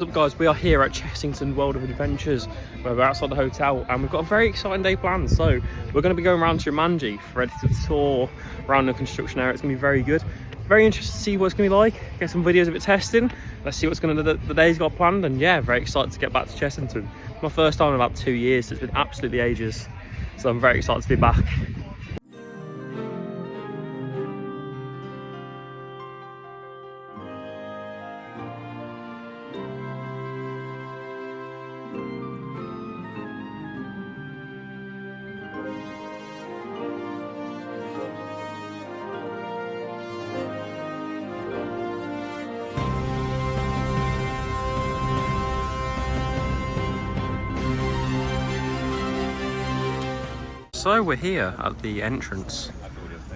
What's up guys, we are here at Chessington World of Adventures, where we're outside the hotel and we've got a very exciting day planned. So we're going to be going around to Jumanji, ready to tour around the construction area. It's going to be very good. Very interested to see what it's going to be like, get some videos of it testing. Let's see what's going to the day's got planned, and yeah, very excited to get back to Chessington. My first time in about 2 years, so it's been absolutely ages. So I'm very excited to be back. So we're here at the entrance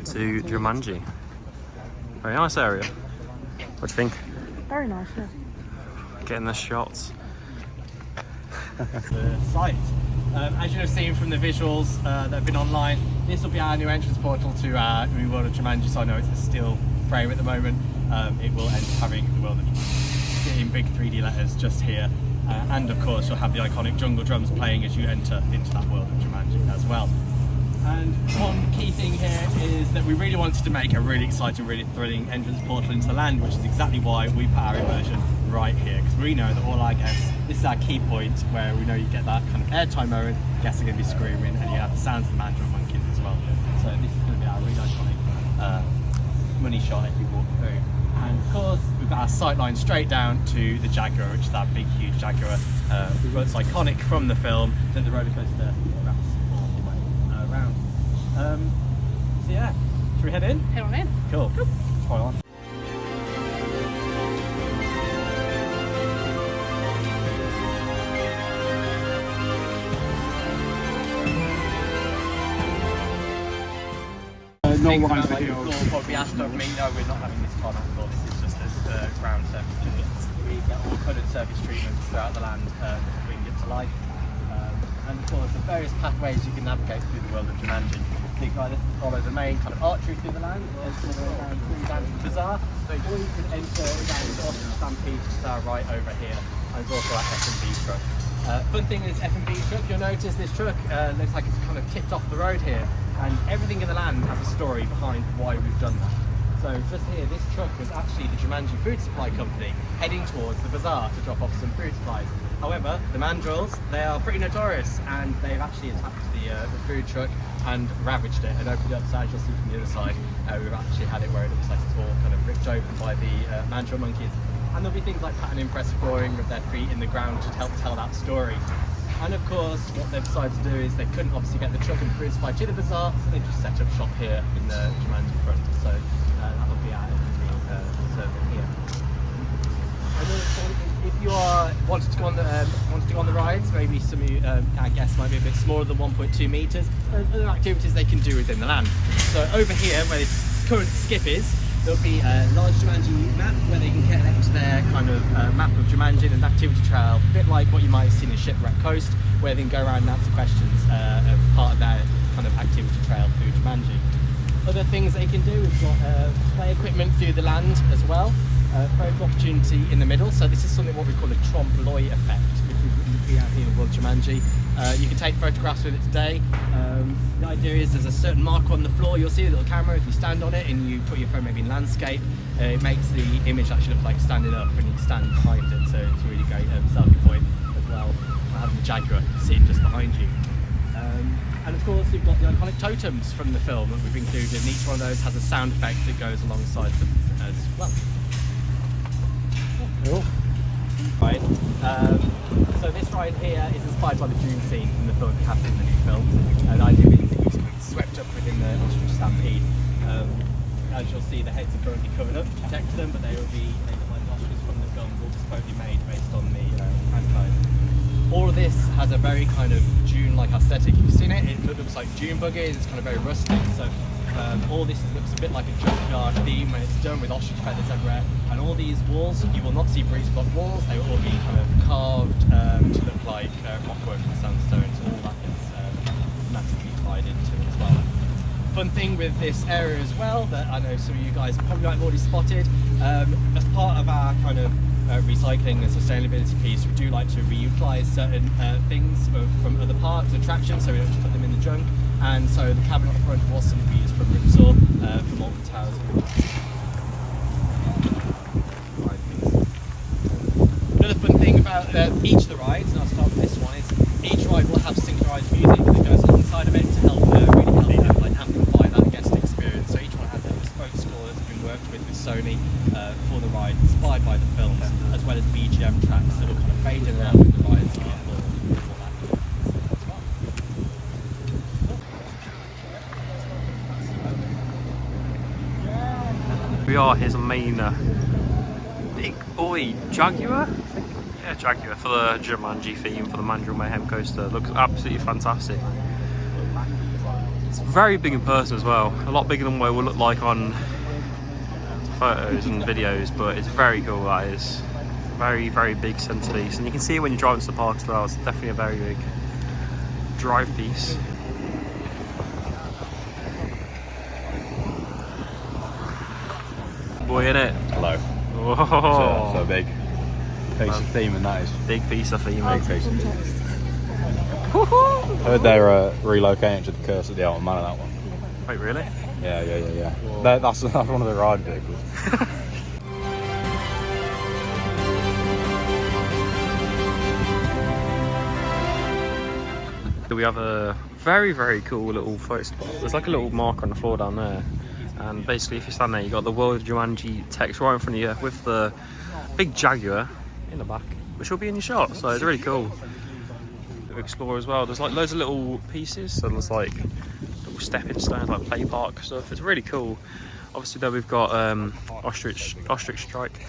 to Jumanji. Very nice area. What do you think? Very nice, yeah. Getting the shots. The site. As you have seen from the visuals that have been online, this will be our new entrance portal to our new World of Jumanji. So I know it's a still frame at the moment. It will end up having the World of Jumanji in big 3D letters just here. And of course you'll have the iconic jungle drums playing as you enter into that World of Jumanji as well. And one key thing here is that we really wanted to make a really exciting, really thrilling entrance portal into the land, which is exactly why we put our immersion right here, because we know that all our guests, this is our key point where we know you get that kind of airtime moment, guests are going to be screaming, and you have the sounds of the Mandrill monkeys as well. So this is going to be our really iconic money shot as you walk through. And of course, we've got our sight line straight down to the Jaguar, which is that big, huge Jaguar. It's iconic from the film that the roller coaster wraps all the way around. So yeah, should we head in? Head on in. Cool. Try on. No one like the floor probably asked of me. No, we're not having this tarmac floor. This is just this ground surface. We get all coloured surface treatments throughout the land to bring it to life. And of course, the various pathways you can navigate through the World of Jumanji. So you can either follow the main kind of artery through the land, or down to the bazaar. So or you can enter down the Ostrich Stampede, which is our right over here. And there's also our F&B truck. Fun thing is F&B truck, you'll notice this truck looks like it's kind of tipped off the road here, and everything in the land has a story behind why we've done that. So just here, this truck was actually the Jumanji Food Supply Company heading towards the bazaar to drop off some food supplies. However, the Mandrills, they are pretty notorious, and they've actually attacked the food truck and ravaged it and opened it up. So as you'll see from the other side, we've actually had it where it looks like it's all kind of ripped open by the Mandrill monkeys. And there'll be things like pattern impress flooring with their feet in the ground to help tell that story. And of course, what they've decided to do is they couldn't obviously get the truck and food supply to the bazaar, so they just set up shop here in the Jumanji front. So that'll be our server here. And then if you are wanted to go on the rides, maybe some of you, our guests might be a bit smaller than 1.2 meters. There's other activities they can do within the land. So over here, where this current skip is, there'll be a large Jumanji map where they can connect their kind of map of Jumanji and an activity trail, a bit like what you might have seen in Shipwreck Coast, where they can go around and answer questions as part of their kind of activity trail through Jumanji. Other things they can do is got play equipment through the land as well. Photo opportunity in the middle, so this is something what we call a trompe-l'oeil effect, which is be out here in World Jumanji. You can take photographs with it today. The idea is there's a certain marker on the floor, you'll see a little camera. If you stand on it and you put your phone maybe in landscape, it makes the image actually look like standing up and you can stand behind it, so it's a really great selfie point as well, having the Jaguar sitting just behind you. And of course you've got the iconic totems from the film that we've included, and each one of those has a sound effect that goes alongside them as well. Cool. Right. So this ride here is inspired by the Dune scene from the film cast in the new film. And I do mean that you can be swept up within the Ostrich Stampede. As you'll see, the heads are currently covered up to protect them, but they will be like ostriches from the film, all bespoke made based on the franchise. All of this has a very kind of Dune-like aesthetic. You've seen it, it looks like Dune buggies, it's kind of very rustic. So all this looks a bit like a junkyard theme when it's done with ostrich feathers everywhere. And all these walls, you will not see breeze block walls, they will all be kind of carved to look like rockwork and sandstone. So all that is massively tied into it as well. Fun thing with this area as well that I know some of you guys probably might have already spotted, as part of our kind of recycling and sustainability piece, we do like to reutilise certain things from other parks, attractions, so we don't just put them in the junk. And so the cabin up front was something we used from Ripsaw, from Alton Towers. Another fun thing about each of the rides, and I'll start with this one, is each ride will have synchronised music that goes alongside of it to help really help like amplify that guest experience. So each one has a bespoke score that's been worked with Sony for the ride, inspired by the films, as well as BGM tracks that will kind of fade in and out with the rides. We are his main big boy Jaguar. Yeah, Jaguar for the Jumanji theme for the Mandrill Mayhem coaster. Looks absolutely fantastic. It's very big in person as well. A lot bigger than what it will look like on photos and videos, but it's very cool. That is very, very big centerpiece, and you can see it when you drive into the park as well. It's definitely a very big drive piece. Boy, in it. Hello. Whoa. So a big piece of theme, and that is big piece of theme. big piece of theme. Heard they're relocating to the Curse at the Alton Manor, that one. Wait, really? Yeah. That's one of the ride vehicles. We have a very, very cool little photo spot. There's like a little marker on the floor down there, and basically if you stand there, you got the World of Jumanji text right in front of you with the big Jaguar in the back, which will be in your shot. So it's really cool to explore as well. There's like loads of little pieces, so there's like little stepping stones, like play park stuff. It's really cool. Obviously though, we've got ostrich strike.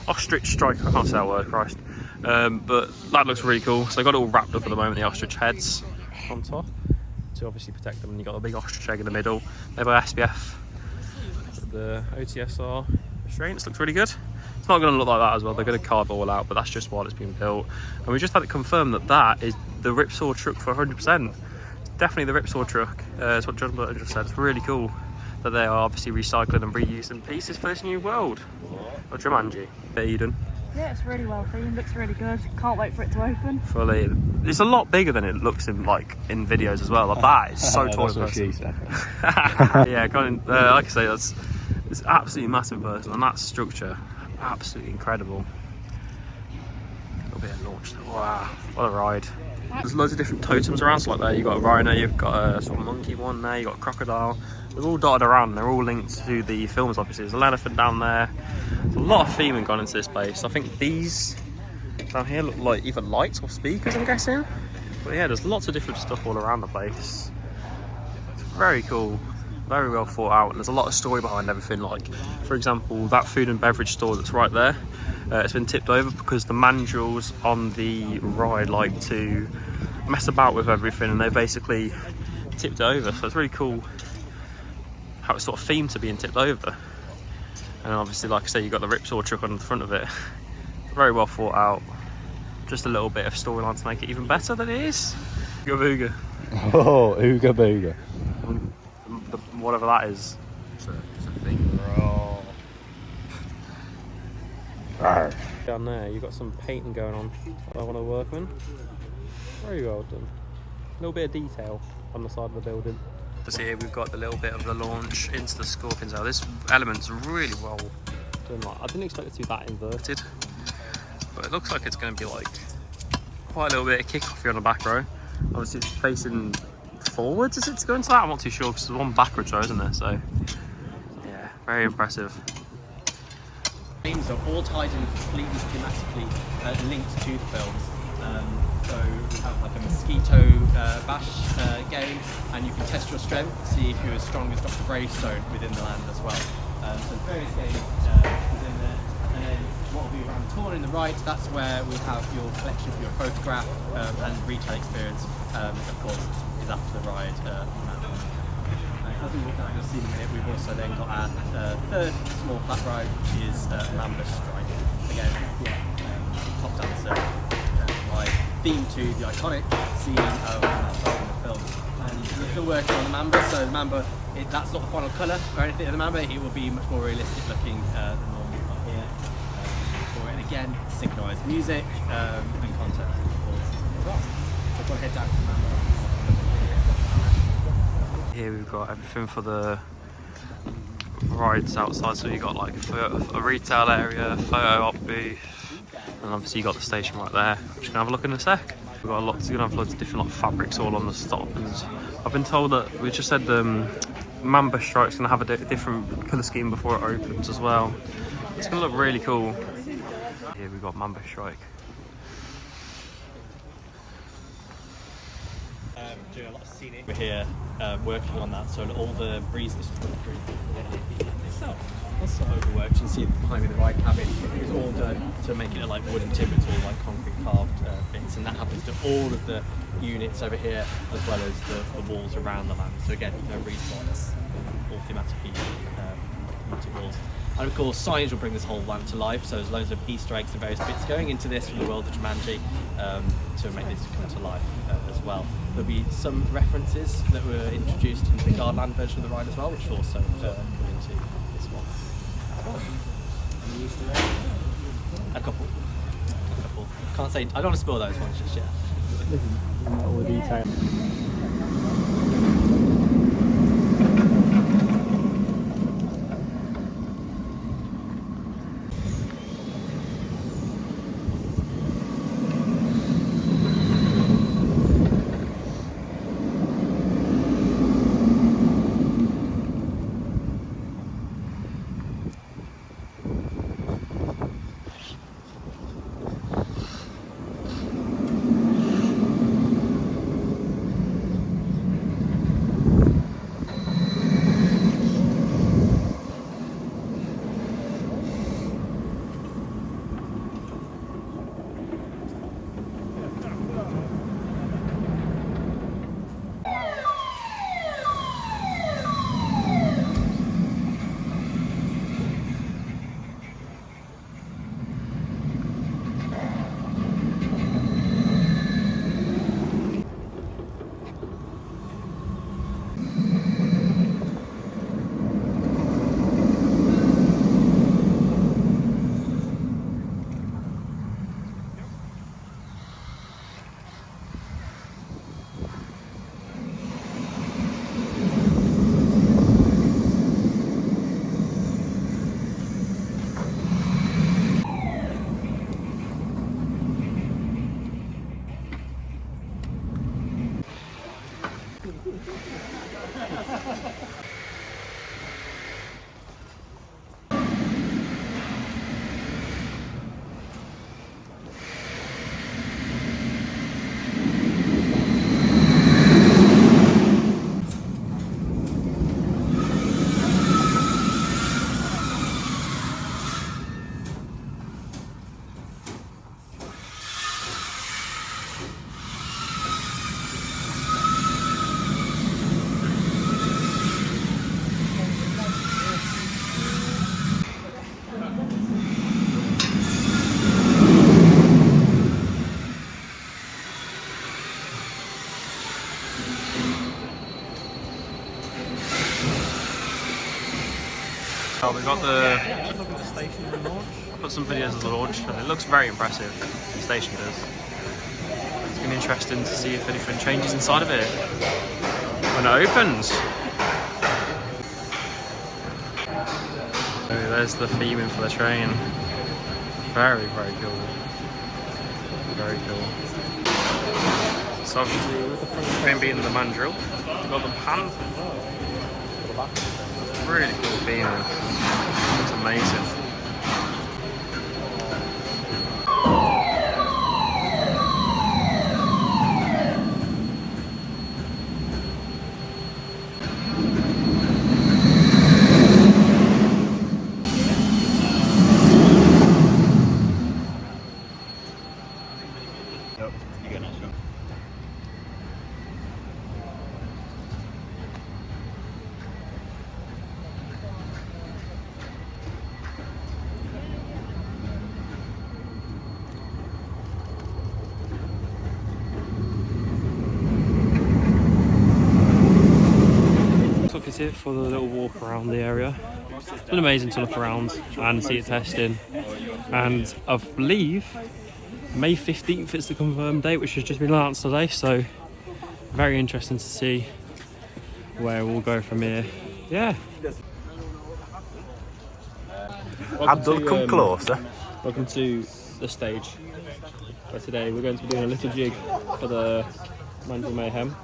I can't say that word, Christ. But that looks really cool. So they got it all wrapped up at the moment, the ostrich heads on top to obviously protect them, and you got a big ostrich egg in the middle. They're by SPF. The OTSR restraints looks really good. It's not going to look like that as well. They're going to carve it all out, but that's just while it's being built. And we just had it confirmed that that is the Ripsaw truck for 100%. It's definitely the Ripsaw truck. It's what John Burton just said. It's really cool that they are obviously recycling and reusing pieces for this new world of Jumanji. Eden. Yeah, it's really well themed, looks really good. Can't wait for it to open. Fully. It's a lot bigger than it looks in videos as well. Like that is so tall. That's what she said. Yeah, like I say, it's absolutely massive in person, and that structure, absolutely incredible. A little bit of launch. Wow, what a ride. There's loads of different totems around, so like there you've got a rhino, you've got a sort of monkey one there, you've got a crocodile. They're all dotted around, and they're all linked to the films obviously. There's an elephant down there. There's a lot of theming gone into this place. I think these down here look like either lights or speakers, I'm guessing. But yeah, there's lots of different stuff all around the place. It's very cool, very well thought out, and there's a lot of story behind everything. Like, for example, that food and beverage store that's right there, it's been tipped over because the mandrills on the ride like to mess about with everything, and they basically tipped it over. So it's really cool how it's sort of themed to being tipped over. And obviously, like I say, you've got the Ripsaw truck on the front of it. Very well thought out. Just a little bit of storyline to make it even better than it is. Ooga booga. Oh, ooga booga. Whatever that is. It's a thing. Down there, you've got some painting going on by one of the workmen. Very well done. A little bit of detail on the side of the building. So here we've got the little bit of the launch into the Scorpions. Now this element's really well done. I didn't expect it to be that inverted, but it looks like it's going to be like quite a little bit of kick-off here on the back row. Obviously it's facing forwards, is it, to go into that? I'm not too sure because there's one backwards row, isn't there? So yeah, very impressive. Games are all tied in completely thematically linked to the films. So we have like a mosquito bash game, and you can test your strength, see if you're as strong as Dr. Gravestone within the land as well. So various games within there. And then what will be around the corner in the right, that's where we have your collection for your photograph and retail experience, of course, is after the ride. As we walk down, you'll see in a minute, we've also then got our third small flat ride, which is Ambush Strike. Again, top down the circle. Ride themed to the iconic scene of the film. And we're still working on the Mamba, so the Mamba, that's not the final colour or anything of the Mamba, it will be much more realistic looking than normal here. Or any again, synchronized music and content of course as well. So we'll head down to the Here we've got everything for the rides outside, so you've got like a retail area, photo op booth, and obviously you got the station right there, which you can have a look in a sec. We've got you're gonna have loads of different like fabrics all on the stop, and I've been told that we just said Mamba Strike's gonna have a different colour scheme before it opens as well. It's gonna look really cool. Here we've got Mamba Strike. Doing a lot of scenic. We're here working on that, so all the breeze that's coming through itself. Also overworked. You can see behind me the ride cabin is all done to make it like wooden timber. It's all like concrete carved bits, and that happens to all of the units over here as well as the walls around the land. So again, no breeze blocks, all thematic walls. And of course, signage will bring this whole land to life. So there's loads of Easter eggs and various bits going into this from the World of Jumanji to make this come to life as well. There'll be some references that were introduced into the Garland version of the ride as well, which will also come into this one. A couple. Can't say. I don't want to spoil those ones just yet. All the detail. Oh, we got the station at the launch. I put some videos of the launch and it looks very impressive. The station does. It's going to be interesting to see if anything changes inside of it when it opens. So there's the theming for the train. Very, very cool. Very cool. So obviously with the front train being the Mandrill, we've got the pan. Really cool theming. It's amazing. It for the little walk around the area. It's been amazing to look around and see it testing. And I believe May 15th is the confirmed date, which has just been announced today. So very interesting to see where we'll go from here. Yeah. Abdul, come closer. Welcome to the stage. Where today we're going to be doing a little jig for the Mandrill Mayhem.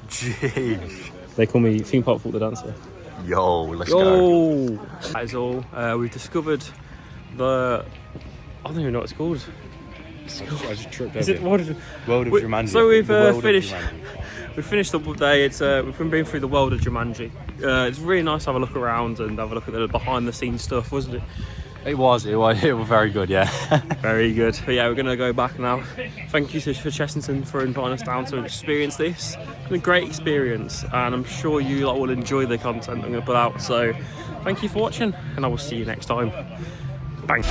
Jeez. They call me Themeparkfaulkbusiness the dancer. Yo, let's go. That is all. We've discovered the... I don't even know what it's called. I just tripped Is it World of Jumanji. So we've finished. We've finished up day. We've been through the World of Jumanji. It's really nice to have a look around and have a look at the behind the scenes stuff, wasn't it? It was very good, yeah. Very good. But yeah, we're gonna go back now. Thank you for Chessington for inviting us down to experience this. It's been a great experience, and I'm sure you lot will enjoy the content I'm gonna put out. So thank you for watching, and I will see you next time. Bang.